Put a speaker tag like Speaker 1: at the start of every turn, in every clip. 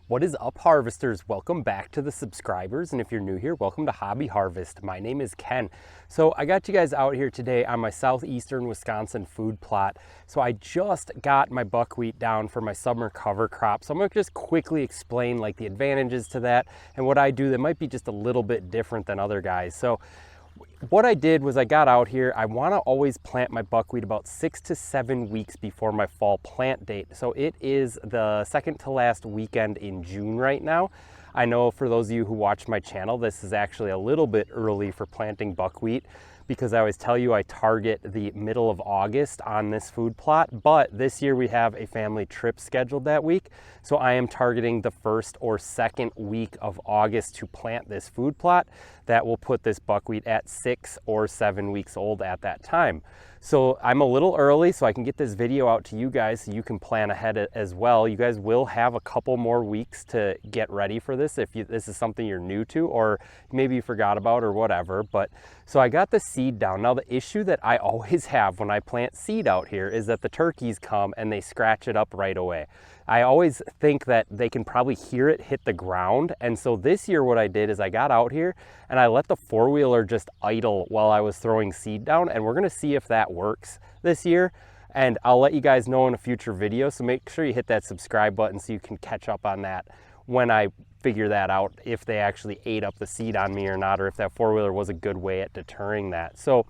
Speaker 1: What is up, harvesters? Welcome back to the subscribers, and if you're new here, welcome to Hobby Harvest. My name is Ken. So I got you guys out here today on my southeastern Wisconsin food plot. So I just got my buckwheat down for my summer cover crop. So I'm gonna just quickly explain like the advantages to that and what I do that might be just a little bit different than other guys. So what I did was I got out here. I want to always plant my buckwheat about 6 to 7 weeks before my fall plant date. So it is the second to last weekend in June right now. I know for those of you who watch my channel, this is actually a little bit early for planting buckwheat because I always tell you I target the middle of August on this food plot, but this year we have a family trip scheduled that week. So I am targeting the first or second week of August to plant this food plot. That will put this buckwheat at 6 or 7 weeks old at that time. So I'm a little early so I can get this video out to you guys so you can plan ahead as well. You guys will have a couple more weeks to get ready for this if this is something you're new to or maybe you forgot about or whatever. But so I got the seed down. Now the issue that I always have when I plant seed out here is that the turkeys come and they scratch it up right away. I always think that they can probably hear it hit the ground. And so this year what I did is I got out here and I let the four-wheeler just idle while I was throwing seed down, and we're gonna see if that works this year. And I'll let you guys know in a future video, so make sure you hit that subscribe button so you can catch up on that when I figure that out, if they actually ate up the seed on me or not, or if that four-wheeler was a good way at deterring that. So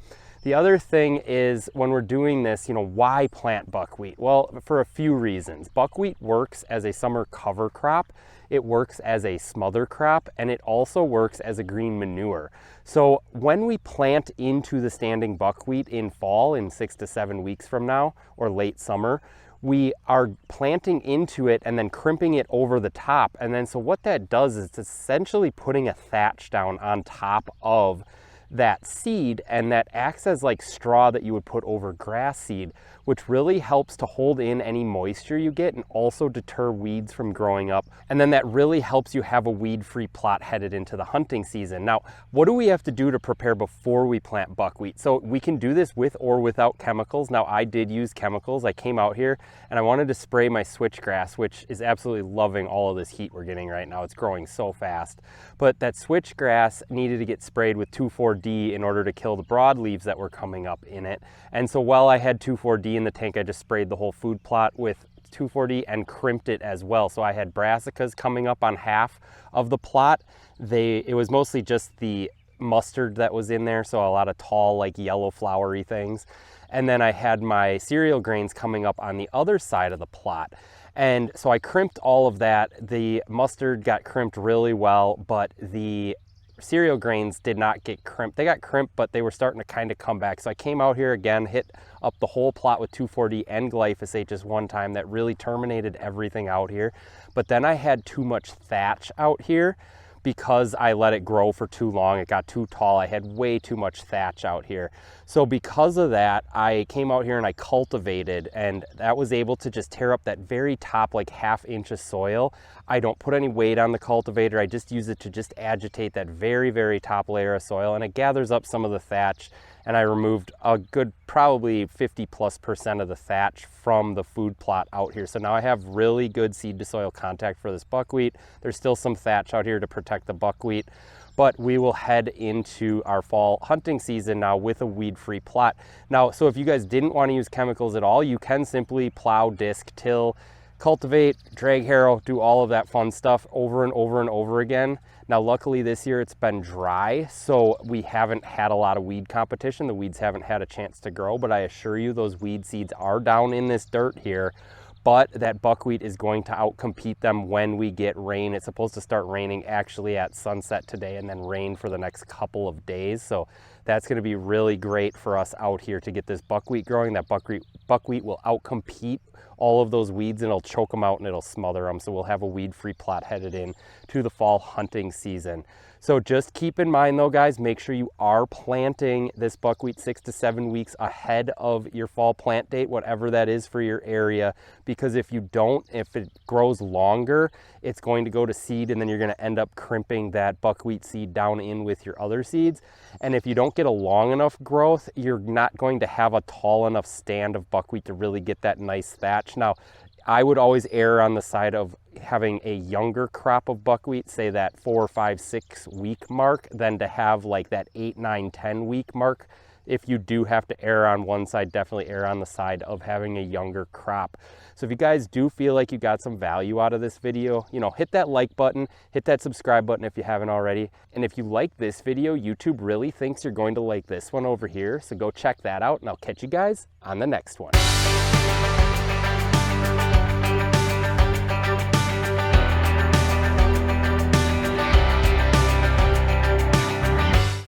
Speaker 1: the other thing is when we're doing this, why plant buckwheat? Well, for a few reasons. Buckwheat works as a summer cover crop, it works as a smother crop, and it also works as a green manure. So when we plant into the standing buckwheat in fall, in 6 to 7 weeks from now, or late summer, we are planting into it and then crimping it over the top. And then so what that does is it's essentially putting a thatch down on top of that seed, and that acts as like straw that you would put over grass seed, which really helps to hold in any moisture you get and also deter weeds from growing up. And then that really helps you have a weed-free plot headed into the hunting season. Now, what do we have to do to prepare before we plant buckwheat? So we can do this with or without chemicals. Now, I did use chemicals. I came out here and I wanted to spray my switchgrass, which is absolutely loving all of this heat we're getting right now. It's growing so fast. But that switchgrass needed to get sprayed with 2,4-D in order to kill the broadleaves that were coming up in it. And so while I had 2,4-D in the tank, I just sprayed the whole food plot with 2,4-D and crimped it as well. So I had brassicas coming up on half of the plot. It was mostly just the mustard that was in there, so a lot of tall, like yellow flowery things. And then I had my cereal grains coming up on the other side of the plot. And so I crimped all of that. The mustard got crimped really well, but the cereal grains did not get crimped. They got crimped, but they were starting to kind of come back. So I came out here again, hit up the whole plot with 2,4-D and glyphosate just one time. That really terminated everything out here. But then I had too much thatch out here because I let it grow for too long. It got too tall. I had way too much thatch out here. So because of that, I came out here and I cultivated, and that was able to just tear up that very top, like ½ inch of soil. I don't put any weight on the cultivator. I just use it to just agitate that very, very top layer of soil, and it gathers up some of the thatch. And I removed a good probably 50+% of the thatch from the food plot out here. So now I have really good seed to soil contact for this buckwheat. There's still some thatch out here to protect the buckwheat, but we will head into our fall hunting season now with a weed-free plot. Now, so if you guys didn't want to use chemicals at all, you can simply plow, disc, till, cultivate, drag harrow, do all of that fun stuff over and over and over again. Now, luckily this year it's been dry, so we haven't had a lot of weed competition. The weeds haven't had a chance to grow, but I assure you those weed seeds are down in this dirt here. But that buckwheat is going to outcompete them when we get rain. It's supposed to start raining actually at sunset today and then rain for the next couple of days. So that's going to be really great for us out here to get this buckwheat growing. That buckwheat will outcompete all of those weeds and it'll choke them out and it'll smother them. So we'll have a weed-free plot headed in to the fall hunting season. So just keep in mind though, guys, make sure you are planting this buckwheat 6 to 7 weeks ahead of your fall plant date, whatever that is for your area, because if you don't, if it grows longer, it's going to go to seed and then you're going to end up crimping that buckwheat seed down in with your other seeds. And if you don't get a long enough growth, you're not going to have a tall enough stand of buckwheat to really get that nice thatch. Now, I would always err on the side of having a younger crop of buckwheat, say that 4, 5, 6 week mark, than to have like that 8, 9, 10 week mark. If you do have to err on one side, definitely err on the side of having a younger crop. So if you guys do feel like you got some value out of this video, you know, hit that like button, hit that subscribe button if you haven't already. And if you like this video, YouTube really thinks you're going to like this one over here. So go check that out, and I'll catch you guys on the next one.